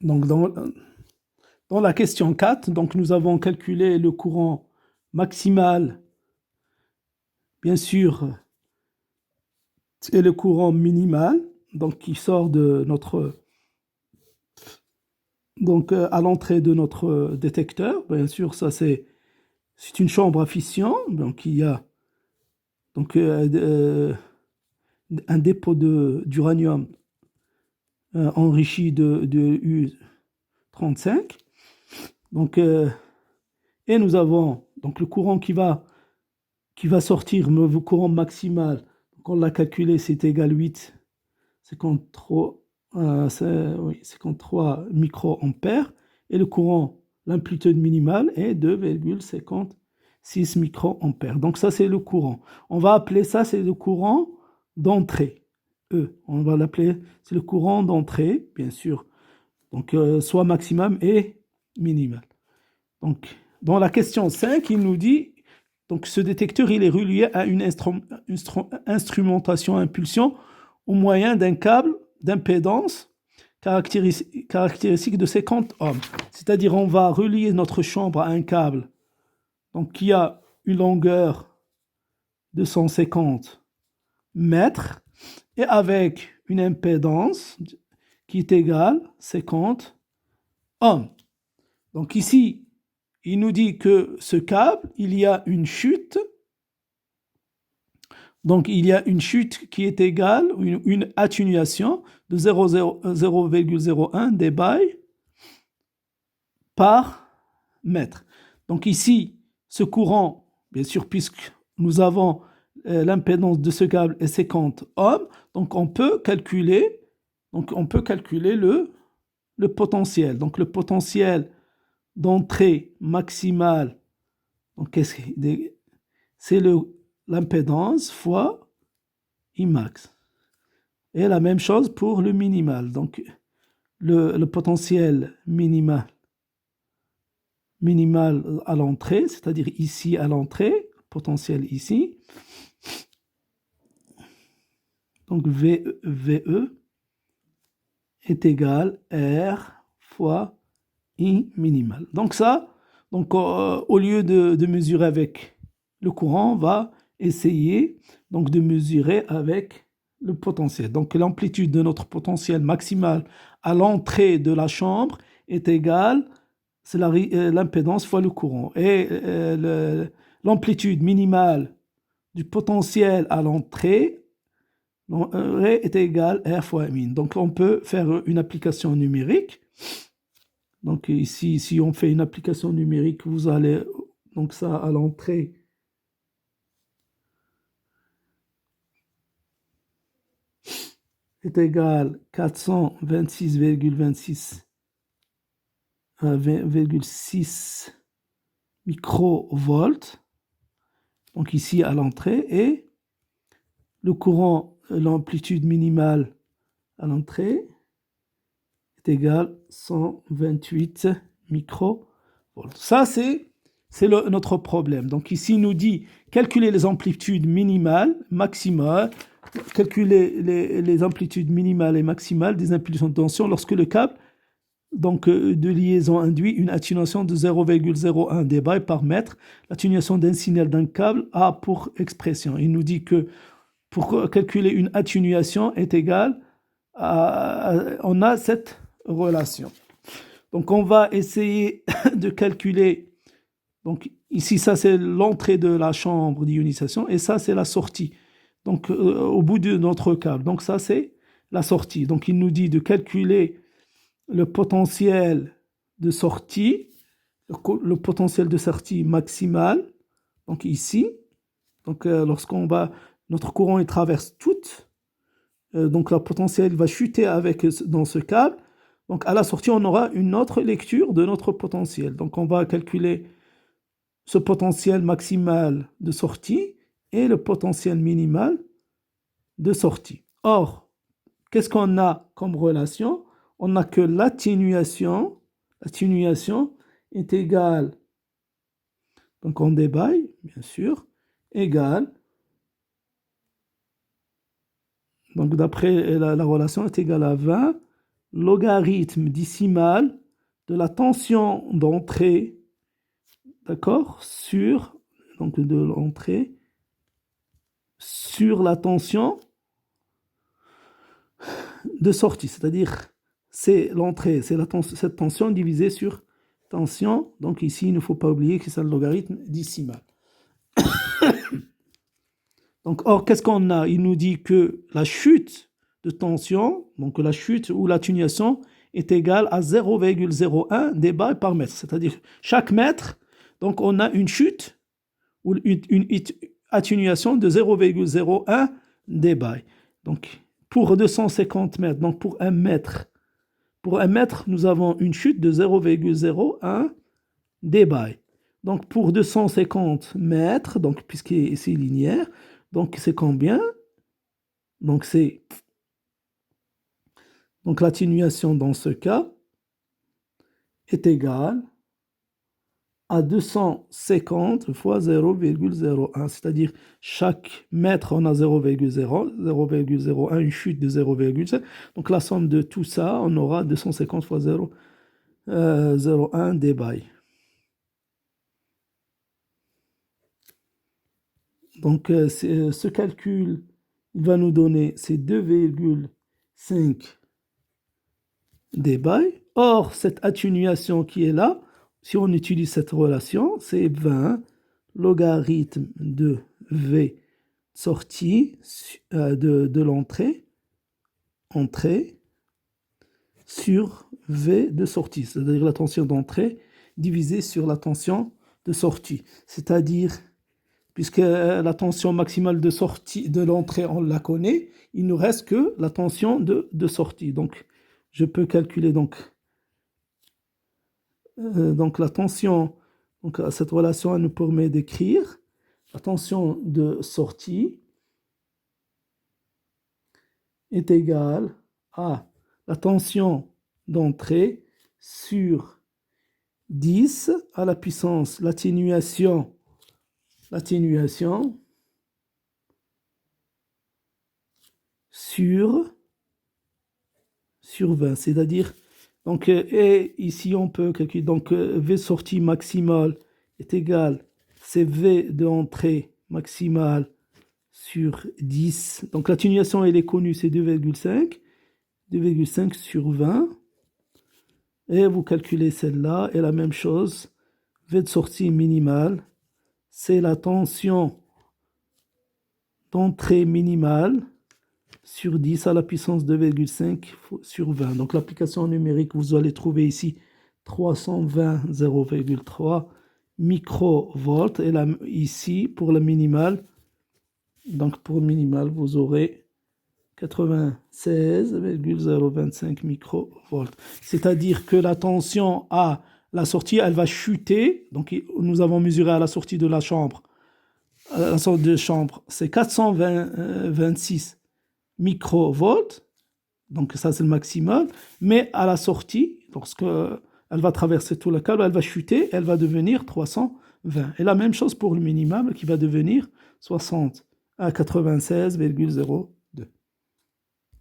Donc, dans la question 4, donc, nous avons calculé le courant maximal, bien sûr, et le courant minimal, donc, qui sort de notre, donc, à l'entrée de notre détecteur. Bien sûr, ça c'est une chambre à fission, donc il y a donc, un dépôt d'uranium enrichi de U35. Donc, et nous avons donc le courant qui va sortir, le courant maximal, donc on l'a calculé, c'est égal 8, 53, 53 microampères, et le courant, l'amplitude minimale est 2,56 microampères. Donc ça, c'est le courant. On va appeler ça, c'est le courant d'entrée. On va l'appeler, c'est le courant d'entrée, bien sûr. Donc, soit maximum et minimal. Donc, dans la question 5, il nous dit, donc ce détecteur, il est relié à une instrumentation à impulsion au moyen d'un câble d'impédance caractéristique de 50 ohms. C'est-à-dire, on va relier notre chambre à un câble donc, qui a une longueur de 150 mètres et avec une impédance qui est égale à 50 ohms. Donc ici, il nous dit que ce câble, il y a une chute. Donc, il y a une chute qui est égale, une atténuation de 0,01 dBi par mètre. Donc ici, ce courant, bien sûr, puisque nous avons l'impédance de ce câble est 50 ohms, donc on peut calculer, le potentiel. Donc le potentiel d'entrée maximale, donc c'est l'impédance fois Imax. Et la même chose pour le minimal. Donc le potentiel minimal à l'entrée, c'est-à-dire ici à l'entrée, potentiel ici. Donc VE est égal à R fois I minimal. Donc ça, au lieu de mesurer avec le courant, on va essayer donc de mesurer avec le potentiel. Donc l'amplitude de notre potentiel maximal à l'entrée de la chambre est égale, c'est l'impédance fois le courant. Et l'amplitude minimale du potentiel à l'entrée est égale à R fois min. Donc on peut faire une application numérique. Donc ici, si on fait une application numérique, vous allez, donc ça à l'entrée, est égal à 426,26 microvolts. Donc ici à l'entrée, et le courant, l'amplitude minimale à l'entrée est égal à 128 microvolts. Ça, c'est notre problème. Donc ici, il nous dit calculer les amplitudes minimales, maximales, calculer les amplitudes minimales et maximales des impulsions de tension lorsque le câble donc, de liaison induit une atténuation de 0,01 dBi par mètre. L'atténuation d'un signal d'un câble a pour expression. Il nous dit que pour calculer une atténuation est égale on a cette relation. Donc on va essayer de calculer, donc ici ça c'est l'entrée de la chambre d'ionisation et ça c'est la sortie, donc au bout de notre câble. Donc ça c'est la sortie. Donc il nous dit de calculer le potentiel de sortie, le potentiel de sortie maximal, donc ici, donc lorsqu'on va, notre courant il traverse toute, donc le potentiel va chuter dans ce câble. Donc à la sortie, on aura une autre lecture de notre potentiel. Donc on va calculer ce potentiel maximal de sortie et le potentiel minimal de sortie. Or, qu'est-ce qu'on a comme relation? On a que l'atténuation est égale, donc en dBi, bien sûr, égale, donc d'après la relation est égale à 20 logarithme décimal de la tension d'entrée, d'accord, donc de l'entrée, sur la tension de sortie, c'est-à-dire c'est l'entrée, c'est cette tension divisée sur tension. Donc ici, il ne faut pas oublier que c'est le logarithme décimal. Donc, or, qu'est-ce qu'on a? Il nous dit que la chute de tension, donc la chute ou l'atténuation, est égale à 0,01 dBA par mètre. C'est-à-dire, chaque mètre, donc on a une chute ou une atténuation de 0,01 dBA. Donc, pour 250 mètres, donc pour un mètre, nous avons une chute de 0,01 dBA. Donc, pour 250 mètres, donc puisque c'est linéaire, donc c'est combien? Donc l'atténuation dans ce cas est égale à 250 fois 0,01, c'est-à-dire chaque mètre on a 0,01, une chute de 0,5. Donc la somme de tout ça, on aura 250 fois 0,01 dBA. Donc ce calcul, il va nous donner ces 2,5 dBA. Or, cette atténuation qui est là, si on utilise cette relation, c'est 20 logarithme de V sortie de l'entrée sur V de sortie, c'est-à-dire la tension d'entrée divisée sur la tension de sortie. C'est-à-dire, puisque la tension maximale de sortie de l'entrée, on la connaît, il ne reste que la tension de sortie. Donc, je peux calculer donc la tension, donc cette relation elle nous permet d'écrire la tension de sortie est égale à la tension d'entrée sur 10 à la puissance l'atténuation sur 20, c'est-à-dire donc, et ici on peut calculer, donc V sortie maximale est égal, c'est V de entrée maximale sur 10. Donc l'atténuation elle est connue, c'est 2,5 sur 20. Et vous calculez celle-là, et la même chose, V de sortie minimale, c'est la tension d'entrée minimale sur 10 à la puissance 2,5 sur 20. Donc l'application numérique, vous allez trouver ici 320 0,3 microvolts. Et là, ici, pour la minimale, donc pour le minimal, vous aurez 96,025 microvolts. C'est-à-dire que la tension à la sortie, elle va chuter. Donc nous avons mesuré à la sortie de la chambre. La sortie de chambre, c'est 426 microvolts, donc ça c'est le maximal, mais à la sortie, lorsque elle va traverser tout le câble, elle va chuter, elle va devenir 320. Et la même chose pour le minimal qui va devenir 60 à 96,0